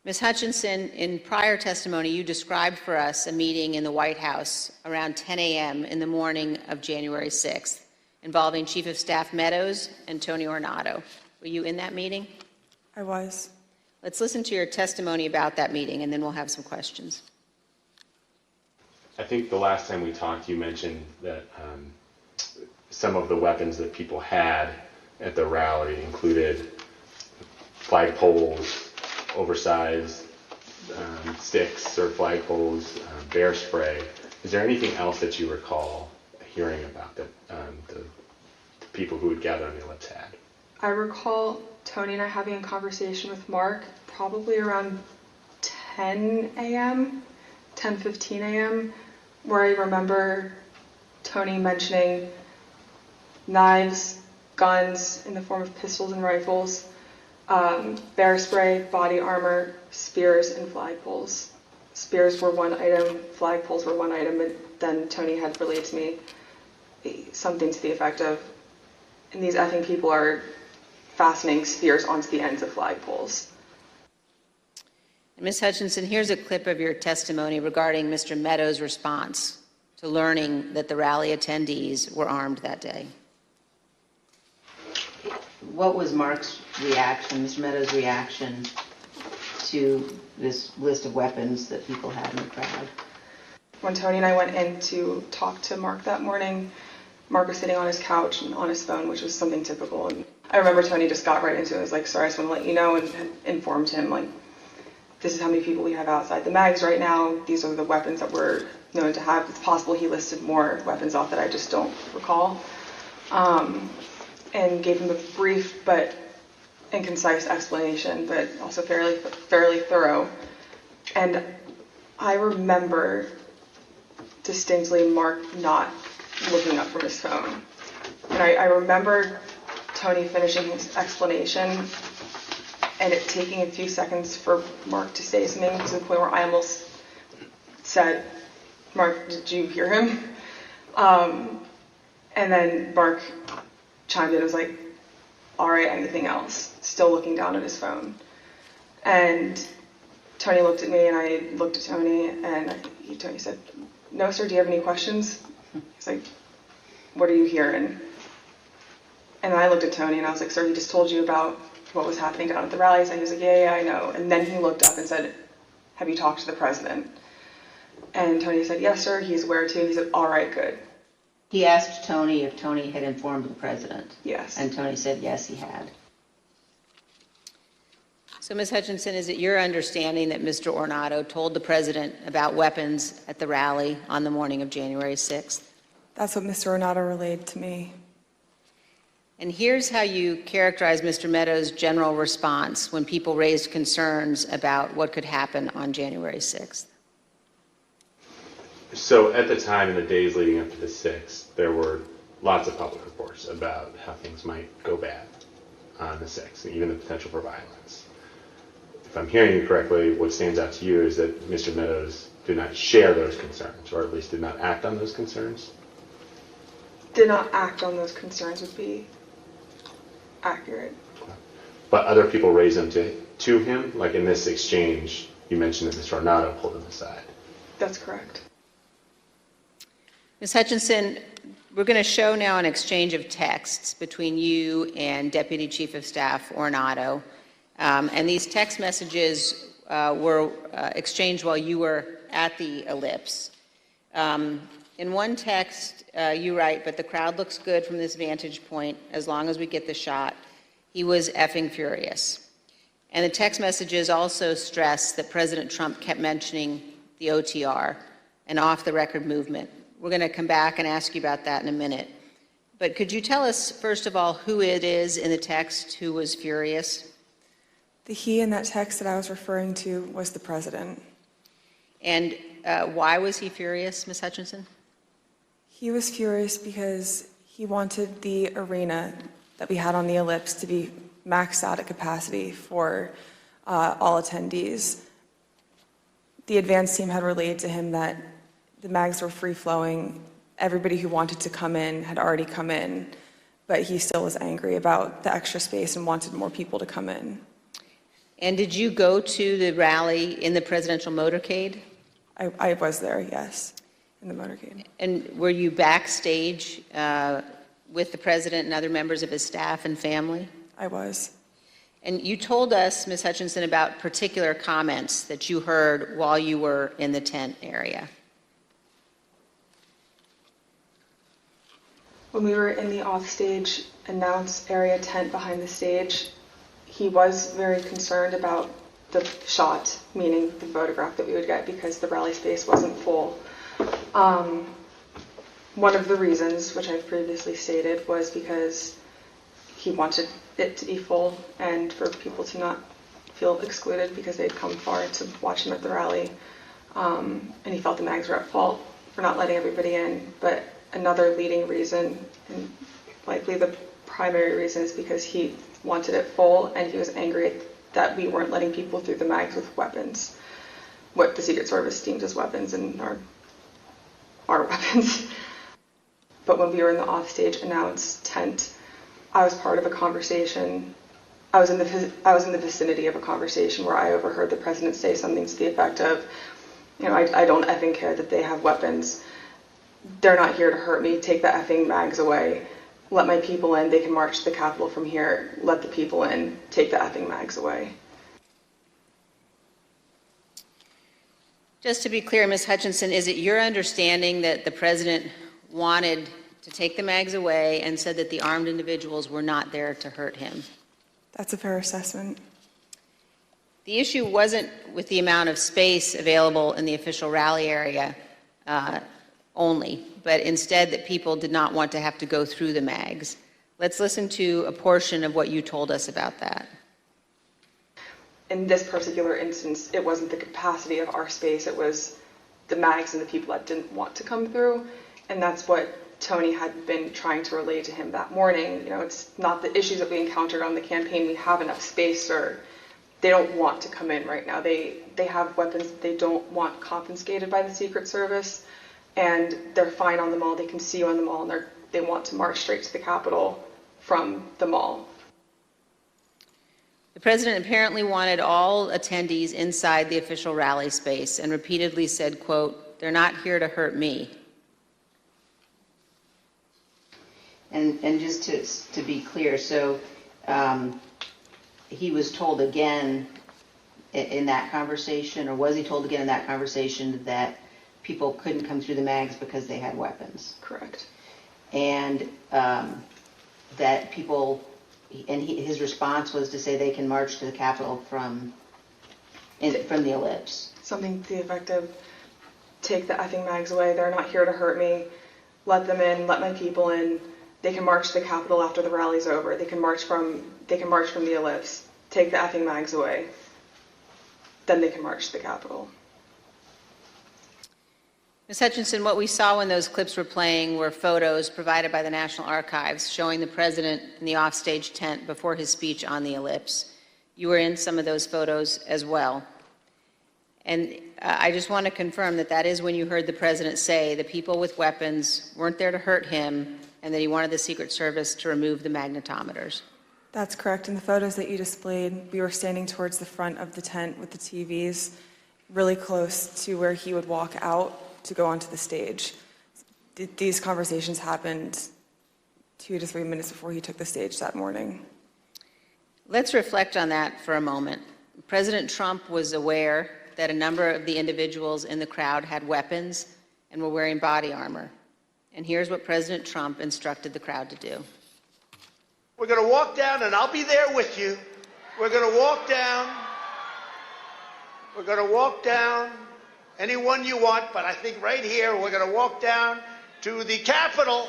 Ms. Hutchinson, in prior testimony, you described for us a meeting in the White House around 10 a.m. in the morning of January 6th involving Chief of Staff Meadows and Tony Ornato. Were you in that meeting? I was. Let's listen to your testimony about that meeting, and then we'll have some questions. I think the last time we talked, you mentioned that some of the weapons that people had at the rally included flagpoles, oversized sticks or flagpoles, bear spray. Is there anything else that you recall hearing about that the people who would gather on the ellipse had? I recall Tony and I having a conversation with Mark probably around 10 a.m., 10:15 a.m., where I remember Tony mentioning knives, guns in the form of pistols and rifles, bear spray, body armor, spears, and flagpoles. Spears were one item, flagpoles were one item, and then Tony had relayed to me something to the effect of, and these effing people are fastening spears onto the ends of flagpoles. Ms. Hutchinson, here's a clip of your testimony regarding Mr. Meadows' response to learning that the rally attendees were armed that day. What was Mark's reaction, Mr. Meadows' reaction to this list of weapons that people had in the crowd? When Tony and I went in to talk to Mark that morning, Mark was sitting on his couch and on his phone, which was something typical. And I remember Tony just got right into it. It was like, sorry, I just want to let you know, and had informed him, like, this is how many people we have outside the mags right now. These are the weapons that we're known to have. It's possible he listed more weapons off that I just don't recall. And gave him a brief but and concise explanation, but also fairly thorough. And I remember distinctly Mark not looking up from his phone. And I remember Tony finishing his explanation and it taking a few seconds for Mark to say something to the point where I almost said, Mark, did you hear him? And then Mark chimed in and was like, all right, anything else? Still looking down at his phone. And Tony looked at me and I looked at Tony and Tony said, no, sir, do you have any questions? He's like, what are you hearing? And I looked at Tony and I was like, sir, he just told you about what was happening down at the rallies. And he was like, yeah, I know. And then he looked up and said, have you talked to the president? And Tony said, yes, sir, he's aware too. He said, all right, good. He asked Tony if Tony had informed the president. Yes. And Tony said, yes, he had. So, Ms. Hutchinson, is it your understanding that Mr. Ornato told the president about weapons at the rally on the morning of January 6th? That's what Mr. Ornato relayed to me. And here's how you characterize Mr. Meadows' general response when people raised concerns about what could happen on January 6th. So at the time, in the days leading up to the 6th, there were lots of public reports about how things might go bad on the 6th, and even the potential for violence. If I'm hearing you correctly, what stands out to you is that Mr. Meadows did not share those concerns, or at least did not act on those concerns? Did not act on those concerns would be accurate. But other people raised them to him? Like in this exchange, you mentioned that Mr. Ornato pulled him aside. That's correct. Ms. Hutchinson, we're going to show now an exchange of texts between you and Deputy Chief of Staff Ornato. And these text messages were exchanged while you were at the Ellipse. In one text, you write, but the crowd looks good from this vantage point as long as we get the shot. He was effing furious. And the text messages also stress that President Trump kept mentioning the OTR, an off-the-record movement. We're going to come back and ask you about that in a minute. But could you tell us, first of all, who it is in the text who was furious? The he in that text that I was referring to was the president. And why was he furious, Ms. Hutchinson? He was furious because he wanted the arena that we had on the Ellipse to be maxed out at capacity for all attendees. The advance team had relayed to him that the mags were free-flowing. Everybody who wanted to come in had already come in, but he still was angry about the extra space and wanted more people to come in. And did you go to the rally in the presidential motorcade? I was there, yes, in the motorcade. And were you backstage with the president and other members of his staff and family? I was. And you told us, Ms. Hutchinson, about particular comments that you heard while you were in the tent area. When we were in the offstage announce area tent behind the stage, he was very concerned about the shot, meaning the photograph that we would get, because the rally space wasn't full. One of the reasons, which I've previously stated, was because he wanted it to be full and for people to not feel excluded because they'd come far to watch him at the rally. And he felt the mags were at fault for not letting everybody in. But another leading reason, and likely the primary reason, is because he wanted it full and he was angry that we weren't letting people through the mags with weapons, what the Secret Service deems as weapons and our weapons. But when we were in the offstage announce tent, I was part of a conversation. I was in the vicinity of a conversation where I overheard the president say something to the effect of, I don't effing care that they have weapons. They're not here to hurt me. Take the effing mags away. Let my people in. They can march to the Capitol from here. Let the people in. Take the effing mags away. Just to be clear, Ms. Hutchinson, is it your understanding that the president wanted to take the mags away and said that the armed individuals were not there to hurt him? That's a fair assessment. The issue wasn't with the amount of space available in the official rally area only, but instead that people did not want to have to go through the mags. Let's listen to a portion of what you told us about that. In this particular instance, it wasn't the capacity of our space, it was the mags and the people that didn't want to come through, and that's what Tony had been trying to relay to him that morning. It's not the issues that we encountered on the campaign. We have enough space, or they don't want to come in right now. They have weapons that they don't want confiscated by the Secret Service, and they're fine on the mall. They can see you on the mall, and they want to march straight to the Capitol from the mall. The president apparently wanted all attendees inside the official rally space and repeatedly said, quote, "They're not here to hurt me." And just to be clear, so he was told again in that conversation, or was he told again in that conversation, that people couldn't come through the mags because they had weapons? Correct. And that people, and his response was to say they can march to the Capitol from the Ellipse. Something to the effect of, take the effing mags away. They're not here to hurt me. Let them in. Let my people in. They can march to the Capitol after the rally's over. They can march from the Ellipse. Take the effing mags away. Then they can march to the Capitol. Ms. Hutchinson, what we saw when those clips were playing were photos provided by the National Archives showing the president in the offstage tent before his speech on the Ellipse. You were in some of those photos as well. And I just want to confirm that that is when you heard the president say the people with weapons weren't there to hurt him and that he wanted the Secret Service to remove the magnetometers. That's correct. In the photos that you displayed, we were standing towards the front of the tent with the TVs, really close to where he would walk out to go onto the stage. These conversations happened 2 to 3 minutes before he took the stage that morning. Let's reflect on that for a moment. President Trump was aware that a number of the individuals in the crowd had weapons and were wearing body armor. And here's what President Trump instructed the crowd to do. We're going to walk down, and I'll be there with you. We're going to walk down. We're going to walk down anyone you want, but I think right here we're going to walk down to the Capitol.